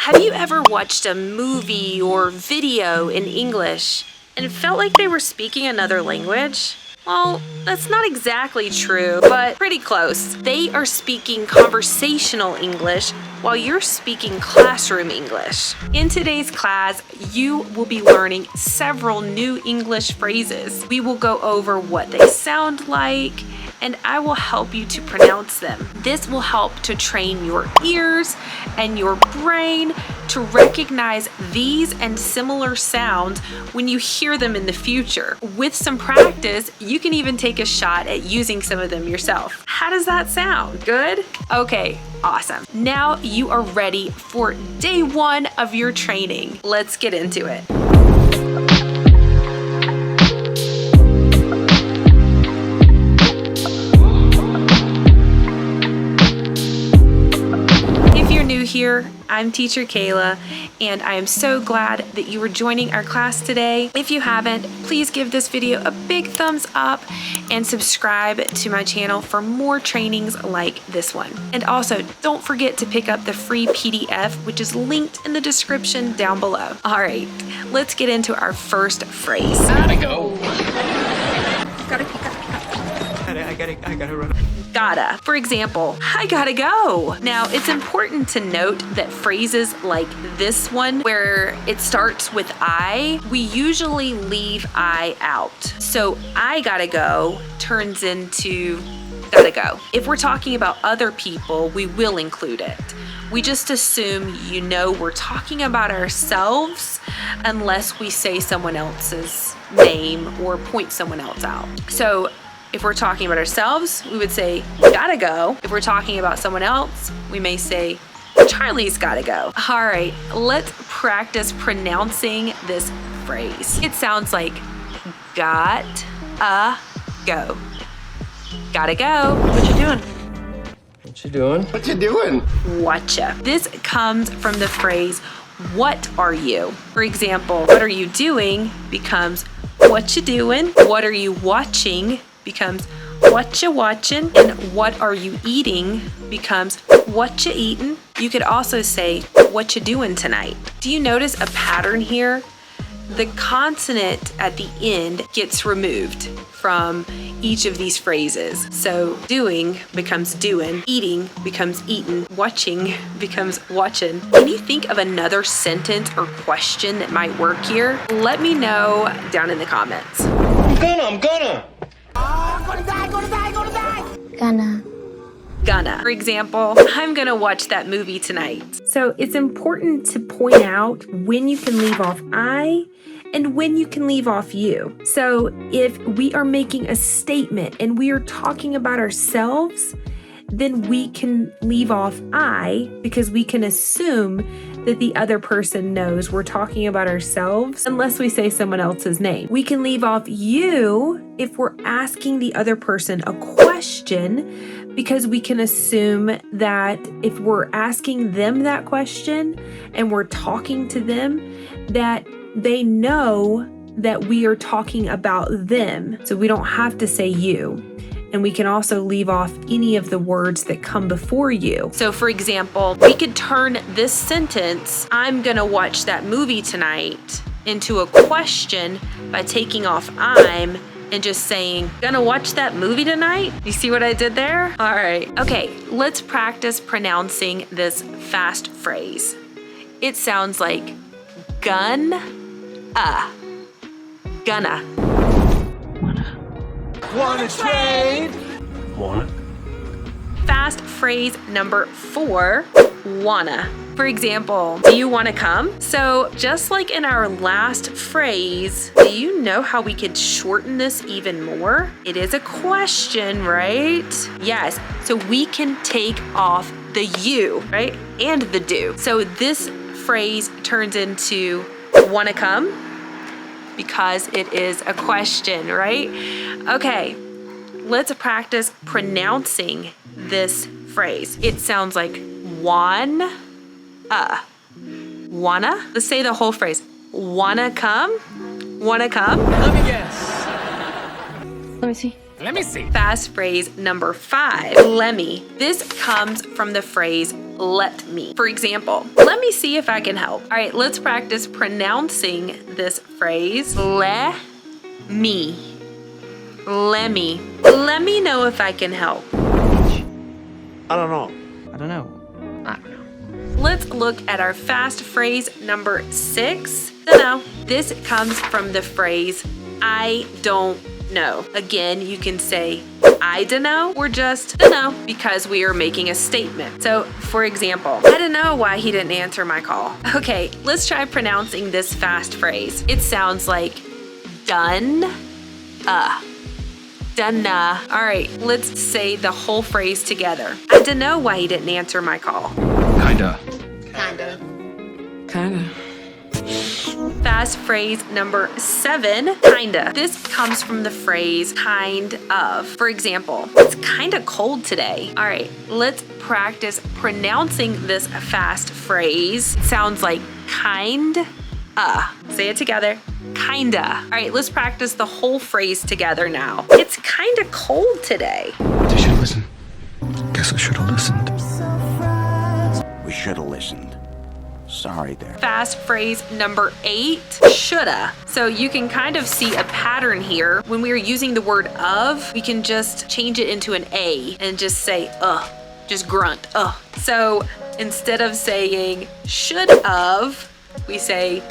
Have you ever watched a movie or video in English and felt like they were speaking another language? Well, that's not exactly true, but pretty close. They are speaking conversational English while you're speaking classroom English. In today's class, you will be learning several new English phrases. We will go over what they sound like, and I will help you to pronounce them. This will help to train your ears and your brain to recognize these and similar sounds when you hear them in the future. With some practice, you can even take a shot at using some of them yourself. How does that sound? Good? Okay, awesome. Now you are ready for day one of your training. Let's get into it. Here, I'm teacher Kayla, and I am so glad that you are joining our class today. If you haven't, please give this video a big thumbs up and subscribe to my channel for more trainings like this one. And also, don't forget to pick up the free PDF, which is linked in the description down below. All right, let's get into our first phrase. Gotta go. I gotta run. Gotta. For example, I gotta go. Now, it's important to note that phrases like this one, where it starts with I, we usually leave I out. So I gotta go turns into gotta go. If we're talking about other people, we will include it. We just assume you know we're talking about ourselves unless we say someone else's name or point someone else out. So if we're talking about ourselves, we would say, gotta go. If we're talking about someone else, we may say, Charlie's gotta go. All right, let's practice pronouncing this phrase. It sounds like, go. Gotta go. What you doing? What you doing? What you doing? Whatcha. This comes from the phrase, what are you? For example, what are you doing becomes, what you doing? What are you watching becomes what you watching, and what are you eating becomes what you eating. You could also say what you doing tonight. Do you notice a pattern here? The consonant at the end gets removed from each of these phrases. So doing becomes doing, eating becomes eaten, watching becomes watching. Can you think of another sentence or question that might work here? Let me know down in the comments. I'm gonna. Gonna. For example, I'm gonna watch that movie tonight. So it's important to point out when you can leave off I and when you can leave off you. So if we are making a statement and we are talking about ourselves, then we can leave off I because we can assume that the other person knows we're talking about ourselves unless we say someone else's name. We can leave off you if we're asking the other person a question because we can assume that if we're asking them that question and we're talking to them, that they know that we are talking about them. So we don't have to say you. And we can also leave off any of the words that come before you. So for example, we could turn this sentence, I'm gonna watch that movie tonight, into a question by taking off I'm and just saying, gonna watch that movie tonight? You see what I did there? All right, okay, let's practice pronouncing this fast phrase. It sounds like gonna. Wanna trade? Wanna? Fast phrase number 4, wanna. For example, do you wanna come? So just like in our last phrase, do you know how we could shorten this even more? It is a question, right? Yes, so we can take off the you, right? And the do. So this phrase turns into wanna come? Because it is a question, right? Okay, let's practice pronouncing this phrase. It sounds like wanna. Let's say the whole phrase. Wanna come? Wanna come? Let me guess. Let me see. Let me see. Fast phrase number 5, lemme. This comes from the phrase let me. For example, let me see if I can help. All right, let's practice pronouncing this phrase. Let me. Let me. Let me know if I can help. I don't know. I don't know. Let's look at our fast phrase number 6. Dunno. This comes from the phrase, I don't know. Again, you can say, I dunno, or just dunno, because we are making a statement. So, for example, I don't know why he didn't answer my call. Okay, let's try pronouncing this fast phrase. It sounds like done, dunna. All right, let's say the whole phrase together. I don't know why he didn't answer my call. Kinda. Fast phrase number 7, kinda. This comes from the phrase kind of. For example, it's kinda cold today. All right, let's practice pronouncing this fast phrase. It sounds like kind. Say it together. Kinda. All right, let's practice the whole phrase together now. It's kinda cold today. I should listen. Guess I should have listened. We should have listened. Sorry there. Fast phrase number 8, shoulda. So you can kind of see a pattern here. When we are using the word of, we can just change it into an A and just say, just grunt, So instead of saying should of, we say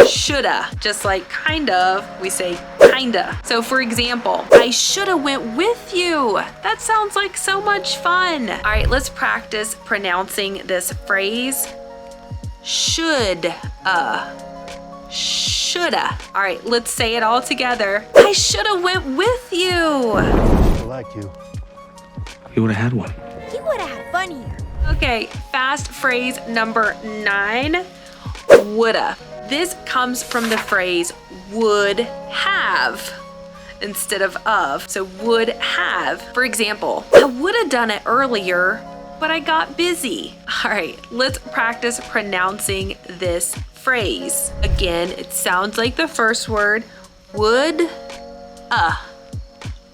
shoulda. Just like kind of, we say kinda. So for example, I shoulda went with you. That sounds like so much fun. All right, let's practice pronouncing this phrase. Shoulda. All right, let's say it all together. I shoulda went with you. I like you. You would have had one. He would have had fun here. Okay, fast phrase number 9, woulda. This comes from the phrase would have instead of. So would have. For example, I would have done it earlier, but I got busy. All right, let's practice pronouncing this phrase. Again, it sounds like the first word, would,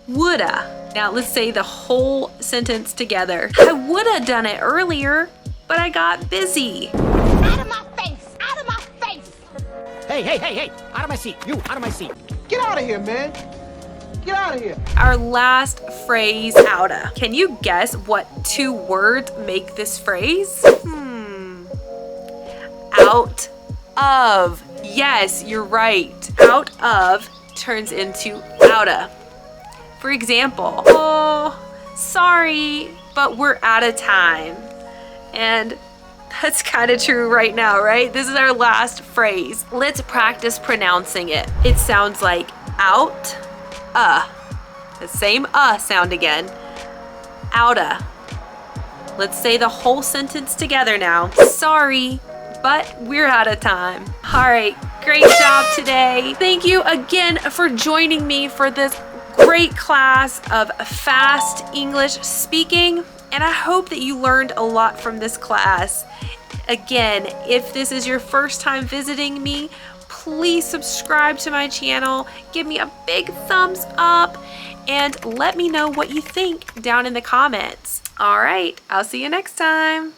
woulda. Now let's say the whole sentence together. I would have done it earlier, but I got busy. Out of my face! Out of my face! Hey! Out of my seat! You, out of my seat! Get out of here, man. Get out of here. Our last phrase, outa. Can you guess what 2 words make this phrase? Out of. Yes, you're right. Out of turns into outa. For example, oh, sorry, but we're out of time. And that's kind of true right now, right? This is our last phrase. Let's practice pronouncing it. It sounds like out, the same sound again. Outa. Let's say the whole sentence together now. Sorry, but we're out of time. All right, great job today. Thank you again for joining me for this great class of fast English speaking, and I hope that you learned a lot from this class. Again, if this is your first time visiting me, please subscribe to my channel, give me a big thumbs up, and let me know what you think down in the comments. All right, I'll see you next time.